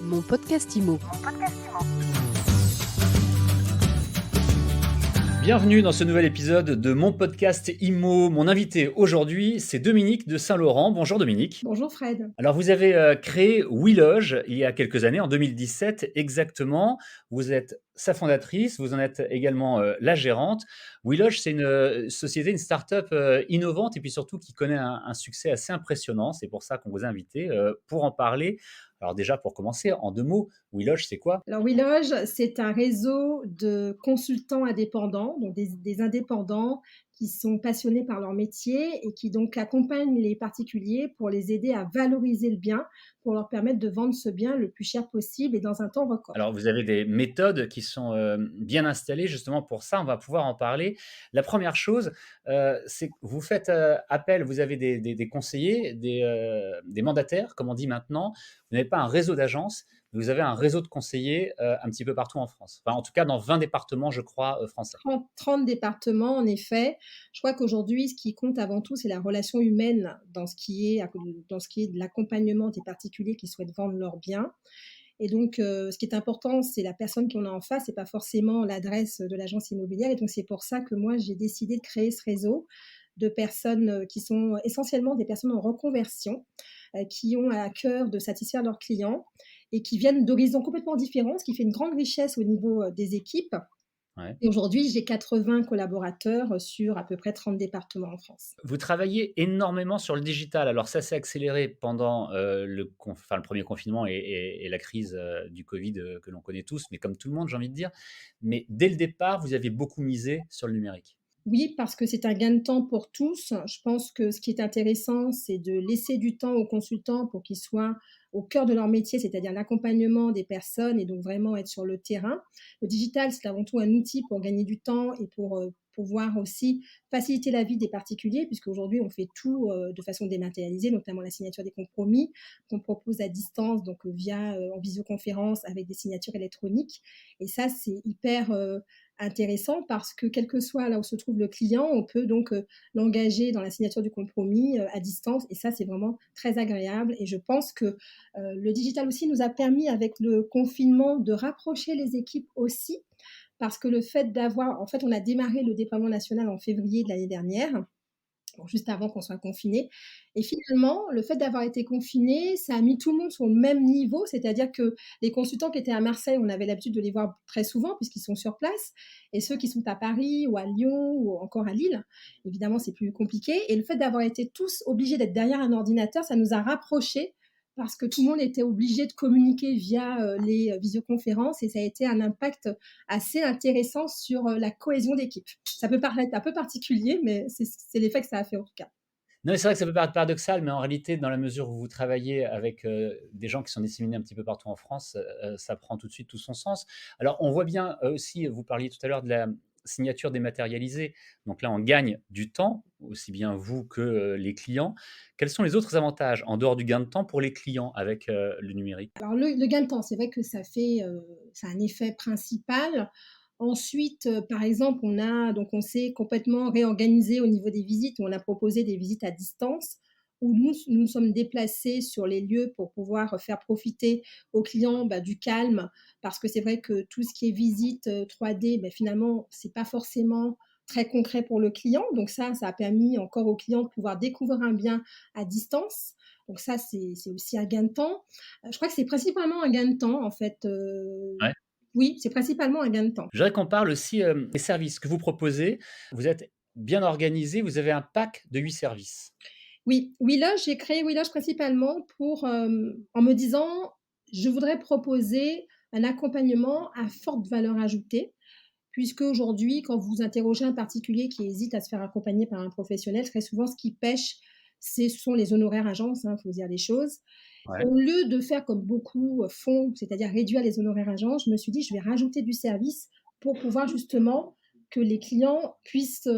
Mon podcast IMO. Bienvenue dans ce nouvel épisode de mon podcast IMO. Mon invité aujourd'hui, c'est Dominique de Saint-Laurent. Bonjour Dominique. Bonjour Fred. Alors vous avez créé WeLoge il y a quelques années, en 2017 exactement. Vous êtes sa fondatrice, vous en êtes également la gérante. WeLoge, c'est une société, une start-up innovante et puis surtout qui connaît un succès assez impressionnant. C'est pour ça qu'on vous a invité pour en parler. Alors déjà, pour commencer, en 2 mots, WeLoge, c'est quoi? Alors WeLoge, c'est un réseau de consultants indépendants, donc des indépendants qui sont passionnés par leur métier et qui donc accompagnent les particuliers pour les aider à valoriser le bien, pour leur permettre de vendre ce bien le plus cher possible et dans un temps record. Alors, vous avez des méthodes qui sont bien installées justement pour ça, on va pouvoir en parler. La première chose, c'est que vous faites appel, vous avez des conseillers, des mandataires, comme on dit maintenant. Vous n'avez pas un réseau d'agences, mais vous avez un réseau de conseillers un petit peu partout en France. Enfin, en tout cas, dans 20 départements, je crois, français. 30 départements, en effet. Je crois qu'aujourd'hui, ce qui compte avant tout, c'est la relation humaine dans ce qui est de l'accompagnement des particuliers qui souhaitent vendre leurs biens. Et donc, ce qui est important, c'est la personne qu'on a en face, c'est pas forcément l'adresse de l'agence immobilière. Et donc, c'est pour ça que moi, j'ai décidé de créer ce réseau de personnes qui sont essentiellement des personnes en reconversion, qui ont à cœur de satisfaire leurs clients et qui viennent d'horizons complètement différents, ce qui fait une grande richesse au niveau des équipes. Ouais. Et aujourd'hui, j'ai 80 collaborateurs sur à peu près 30 départements en France. Vous travaillez énormément sur le digital. Alors ça s'est accéléré pendant le premier confinement et la crise du Covid que l'on connaît tous, mais comme tout le monde, j'ai envie de dire. Mais dès le départ, vous avez beaucoup misé sur le numérique. Oui, parce que c'est un gain de temps pour tous. Je pense que ce qui est intéressant, c'est de laisser du temps aux consultants pour qu'ils soient au cœur de leur métier, c'est-à-dire l'accompagnement des personnes et donc vraiment être sur le terrain. Le digital, c'est avant tout un outil pour gagner du temps et pour pouvoir aussi faciliter la vie des particuliers, puisqu'aujourd'hui, on fait tout de façon dématérialisée, notamment la signature des compromis qu'on propose à distance, donc via en visioconférence avec des signatures électroniques. Et ça, c'est hyper intéressant parce que quel que soit là où se trouve le client, on peut donc l'engager dans la signature du compromis à distance et ça c'est vraiment très agréable et je pense que le digital aussi nous a permis avec le confinement de rapprocher les équipes aussi parce que le fait d'avoir, en fait on a démarré le déploiement national en février de l'année dernière, bon, juste avant qu'on soit confiné. Et finalement, le fait d'avoir été confiné, ça a mis tout le monde sur le même niveau, c'est-à-dire que les consultants qui étaient à Marseille, on avait l'habitude de les voir très souvent puisqu'ils sont sur place, et ceux qui sont à Paris ou à Lyon ou encore à Lille, évidemment, c'est plus compliqué. Et le fait d'avoir été tous obligés d'être derrière un ordinateur, ça nous a rapprochés parce que tout le monde était obligé de communiquer via les visioconférences et ça a été un impact assez intéressant sur la cohésion d'équipe. Ça peut paraître un peu particulier, mais c'est l'effet que ça a fait en tout cas. Non, mais c'est vrai que ça peut paraître paradoxal, mais en réalité, dans la mesure où vous travaillez avec des gens qui sont disséminés un petit peu partout en France, ça prend tout de suite tout son sens. Alors, on voit bien aussi, vous parliez tout à l'heure de la signature dématérialisée. Donc là, on gagne du temps, aussi bien vous que les clients. Quels sont les autres avantages en dehors du gain de temps pour les clients avec le numérique? Alors le gain de temps, c'est vrai que ça a un effet principal. Ensuite, par exemple, on s'est complètement réorganisé au niveau des visites, où on a proposé des visites à distance, où nous sommes déplacés sur les lieux pour pouvoir faire profiter aux clients, du calme. Parce que c'est vrai que tout ce qui est visite, 3D, finalement, c'est pas forcément très concret pour le client. Donc ça a permis encore aux clients de pouvoir découvrir un bien à distance. Donc ça, c'est aussi un gain de temps. Je crois que c'est principalement un gain de temps en fait, Ouais. oui, c'est principalement un gain de temps. Je voudrais qu'on parle aussi des services que vous proposez. Vous êtes bien organisé, vous avez un pack de 8 services. Oui, WeLoge, j'ai créé WeLoge principalement en me disant: «Je voudrais proposer un accompagnement à forte valeur ajoutée». Puisque aujourd'hui, quand vous interrogez un particulier qui hésite à se faire accompagner par un professionnel, très souvent ce qui pèche, ce sont les honoraires agences, il faut se dire les choses. Ouais. Au lieu de faire comme beaucoup font, c'est-à-dire réduire les honoraires agences, je me suis dit: «Je vais rajouter du service pour pouvoir justement que les clients puissent,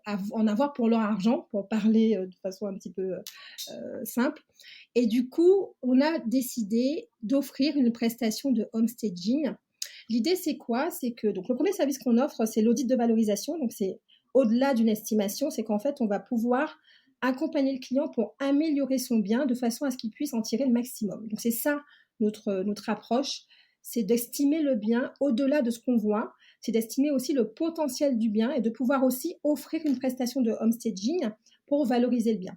en avoir pour leur argent», pour parler, de façon un petit peu, simple. Et du coup, on a décidé d'offrir une prestation de homestaging. L'idée, c'est quoi? C'est que donc le premier service qu'on offre, c'est l'audit de valorisation. Donc c'est au-delà d'une estimation, c'est qu'en fait, on va pouvoir accompagner le client pour améliorer son bien de façon à ce qu'il puisse en tirer le maximum. Donc c'est ça notre approche, c'est d'estimer le bien au-delà de ce qu'on voit, c'est d'estimer aussi le potentiel du bien et de pouvoir aussi offrir une prestation de homestaging pour valoriser le bien.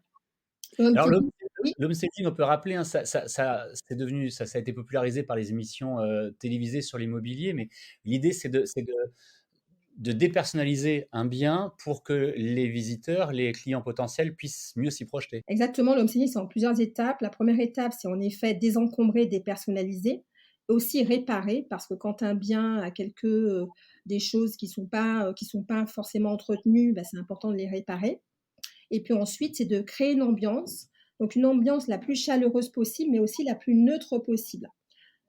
Le Alors homestaging oui, l'homesteading, on peut rappeler, hein, ça a été popularisé par les émissions, télévisées sur l'immobilier, mais l'idée c'est de dépersonnaliser un bien pour que les visiteurs, les clients potentiels puissent mieux s'y projeter. exactement, le homestaging, c'est en plusieurs étapes. La première étape, c'est en effet désencombrer, dépersonnaliser, aussi réparer parce que quand un bien a des choses qui sont pas forcément entretenues, bah, c'est important de les réparer. Et puis ensuite, c'est de créer donc une ambiance la plus chaleureuse possible, mais aussi la plus neutre possible.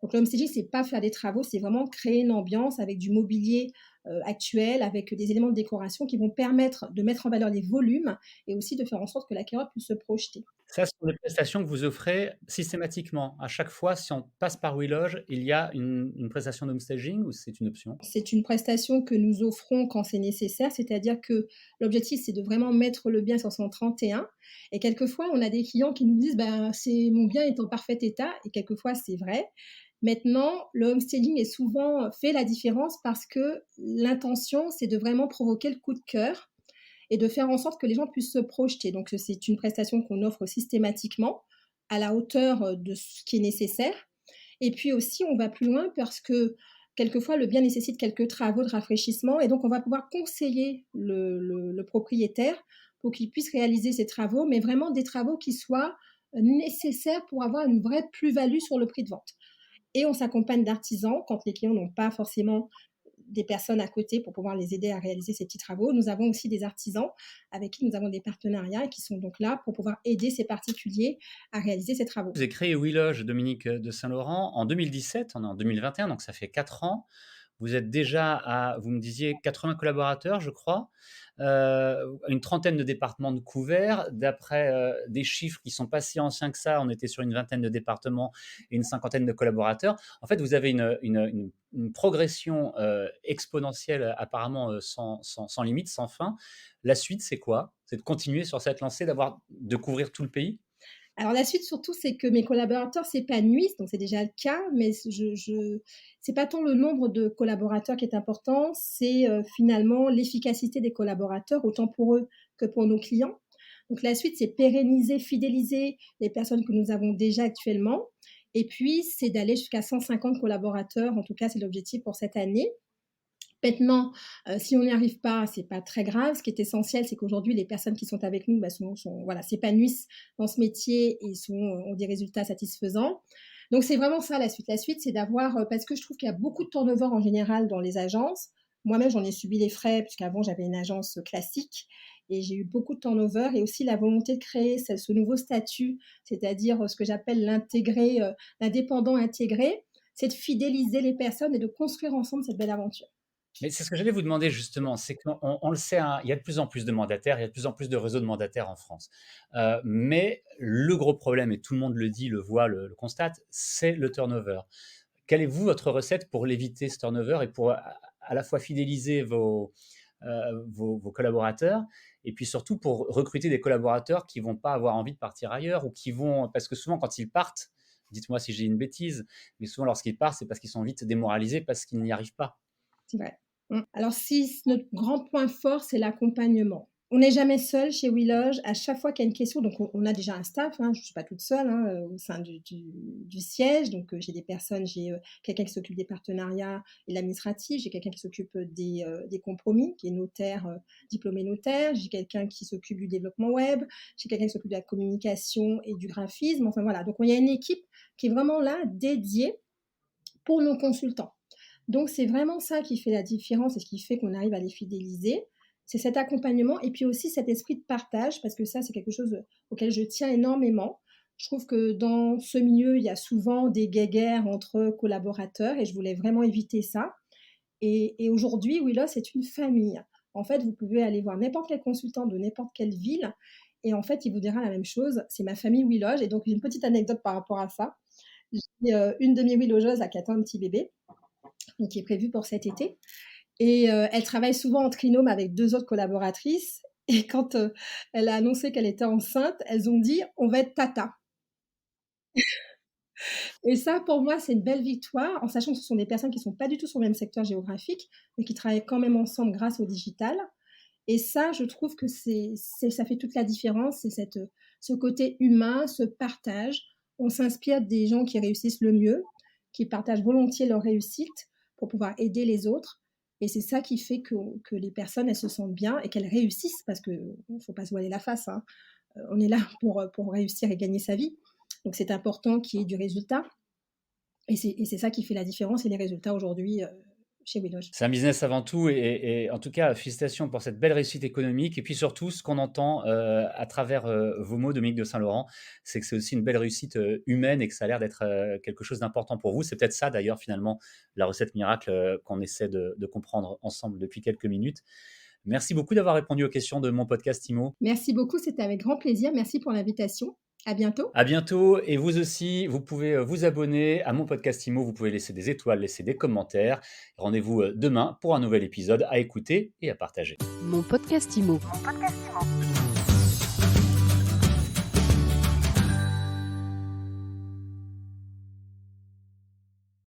Donc le homestaging, c'est pas faire des travaux, c'est vraiment créer une ambiance avec du mobilier actuel, avec des éléments de décoration qui vont permettre de mettre en valeur les volumes et aussi de faire en sorte que l'acquéreur puisse se projeter. Ça, ce sont des prestations que vous offrez systématiquement? À chaque fois, si on passe par WeLoge, il y a une prestation d'homestaging ou c'est une option? C'est une prestation que nous offrons quand c'est nécessaire, c'est-à-dire que l'objectif, c'est de vraiment mettre le bien sur son 31. Et quelquefois, on a des clients qui nous disent, ben, c'est mon bien est en parfait état, et quelquefois, c'est vrai. Maintenant, le homesteading est souvent fait la différence parce que l'intention, c'est de vraiment provoquer le coup de cœur et de faire en sorte que les gens puissent se projeter. Donc, c'est une prestation qu'on offre systématiquement à la hauteur de ce qui est nécessaire. Et puis aussi, on va plus loin parce que quelquefois, le bien nécessite quelques travaux de rafraîchissement et donc on va pouvoir conseiller le propriétaire pour qu'il puisse réaliser ces travaux, mais vraiment des travaux qui soient nécessaires pour avoir une vraie plus-value sur le prix de vente. Et on s'accompagne d'artisans quand les clients n'ont pas forcément des personnes à côté pour pouvoir les aider à réaliser ces petits travaux. Nous avons aussi des artisans avec qui nous avons des partenariats et qui sont donc là pour pouvoir aider ces particuliers à réaliser ces travaux. Vous avez créé WeLoge, Dominique, de Saint-Laurent, en 2017, on est en 2021, donc ça fait 4 ans. Vous êtes déjà à, vous me disiez, 80 collaborateurs, je crois, une trentaine de départements de couverts. D'après des chiffres qui sont pas si anciens que ça, on était sur une vingtaine de départements et une cinquantaine de collaborateurs. En fait, vous avez une progression exponentielle, apparemment sans limite, sans fin. La suite, c'est quoi? C'est de continuer sur cette lancée, de couvrir tout le pays? Alors la suite surtout, c'est que mes collaborateurs s'épanouissent, donc c'est déjà le cas, mais c'est pas tant le nombre de collaborateurs qui est important, c'est finalement l'efficacité des collaborateurs, autant pour eux que pour nos clients. Donc la suite, c'est pérenniser, fidéliser les personnes que nous avons déjà actuellement. Et puis, c'est d'aller jusqu'à 150 collaborateurs. En tout cas, c'est l'objectif pour cette année. Maintenant, si on n'y arrive pas, c'est pas très grave. Ce qui est essentiel, c'est qu'aujourd'hui, les personnes qui sont avec nous, bah, voilà, s'épanouissent dans ce métier et ont des résultats satisfaisants. Donc, c'est vraiment ça la suite. La suite, c'est d'avoir, parce que je trouve qu'il y a beaucoup de turnover en général dans les agences. Moi-même, j'en ai subi les frais, puisqu'avant, j'avais une agence classique et j'ai eu beaucoup de turnover et aussi la volonté de créer ce nouveau statut, c'est-à-dire ce que j'appelle l'indépendant intégré, c'est de fidéliser les personnes et de construire ensemble cette belle aventure. Mais c'est ce que j'allais vous demander justement, c'est qu'on le sait, hein, il y a de plus en plus de mandataires, il y a de plus en plus de réseaux de mandataires en France. Mais le gros problème, et tout le monde le dit, le voit, le constate, c'est le turnover. Quelle est, vous, votre recette pour l'éviter, ce turnover, et pour à la fois fidéliser vos collaborateurs, et puis surtout pour recruter des collaborateurs qui vont pas avoir envie de partir ailleurs, ou qui vont, parce que souvent quand ils partent, dites-moi si j'ai une bêtise, mais souvent lorsqu'ils partent, c'est parce qu'ils sont vite démoralisés, parce qu'ils n'y arrivent pas. C'est vrai. Alors si notre grand point fort, c'est l'accompagnement. On n'est jamais seul chez WeLoge. À chaque fois qu'il y a une question, donc on a déjà un staff, hein, je ne suis pas toute seule hein, au sein du siège. Donc j'ai des personnes, j'ai quelqu'un qui s'occupe des partenariats et de l'administratif, j'ai quelqu'un qui s'occupe des compromis, qui est notaire, diplômé notaire, j'ai quelqu'un qui s'occupe du développement web, j'ai quelqu'un qui s'occupe de la communication et du graphisme. Enfin voilà, donc il y a une équipe qui est vraiment là, dédiée pour nos consultants. Donc c'est vraiment ça qui fait la différence et ce qui fait qu'on arrive à les fidéliser. C'est cet accompagnement et puis aussi cet esprit de partage parce que ça, c'est quelque chose auquel je tiens énormément. Je trouve que dans ce milieu, il y a souvent des guéguerres entre collaborateurs et je voulais vraiment éviter ça. Et aujourd'hui, Willow, c'est une famille. En fait, vous pouvez aller voir n'importe quel consultant de n'importe quelle ville et en fait, il vous dira la même chose. C'est ma famille Willow. Et donc, une petite anecdote par rapport à ça. J'ai une de mes Willoweuses qui attend un petit bébé donc qui est prévue pour cet été. Et elle travaille souvent en trinôme avec 2 autres collaboratrices. Et quand elle a annoncé qu'elle était enceinte, elles ont dit: «On va être tata». Et ça, pour moi, c'est une belle victoire, en sachant que ce sont des personnes qui ne sont pas du tout sur le même secteur géographique, mais qui travaillent quand même ensemble grâce au digital. Et ça, je trouve que ça fait toute la différence, c'est ce côté humain, ce partage. On s'inspire des gens qui réussissent le mieux, qui partagent volontiers leur réussite pour pouvoir aider les autres. Et c'est ça qui fait que les personnes, elles se sentent bien et qu'elles réussissent, parce qu'il ne faut pas se voiler la face, hein. On est là pour réussir et gagner sa vie. Donc c'est important qu'il y ait du résultat. Et c'est ça qui fait la différence et les résultats aujourd'hui chez WeLoge. C'est un business avant tout et en tout cas, félicitations pour cette belle réussite économique et puis surtout ce qu'on entend, à travers, vos mots, Dominique de Saint-Laurent, c'est que c'est aussi une belle réussite, humaine et que ça a l'air d'être, quelque chose d'important pour vous. C'est peut-être ça d'ailleurs finalement la recette miracle, qu'on essaie de comprendre ensemble depuis quelques minutes. Merci beaucoup d'avoir répondu aux questions de mon podcast IMO. Merci beaucoup, c'était avec grand plaisir. Merci pour l'invitation. À bientôt. À bientôt et vous aussi, vous pouvez, vous abonner à mon podcast IMO, vous pouvez laisser des étoiles, laisser des commentaires. Rendez-vous, demain pour un nouvel épisode à écouter et à partager. Mon podcast IMO.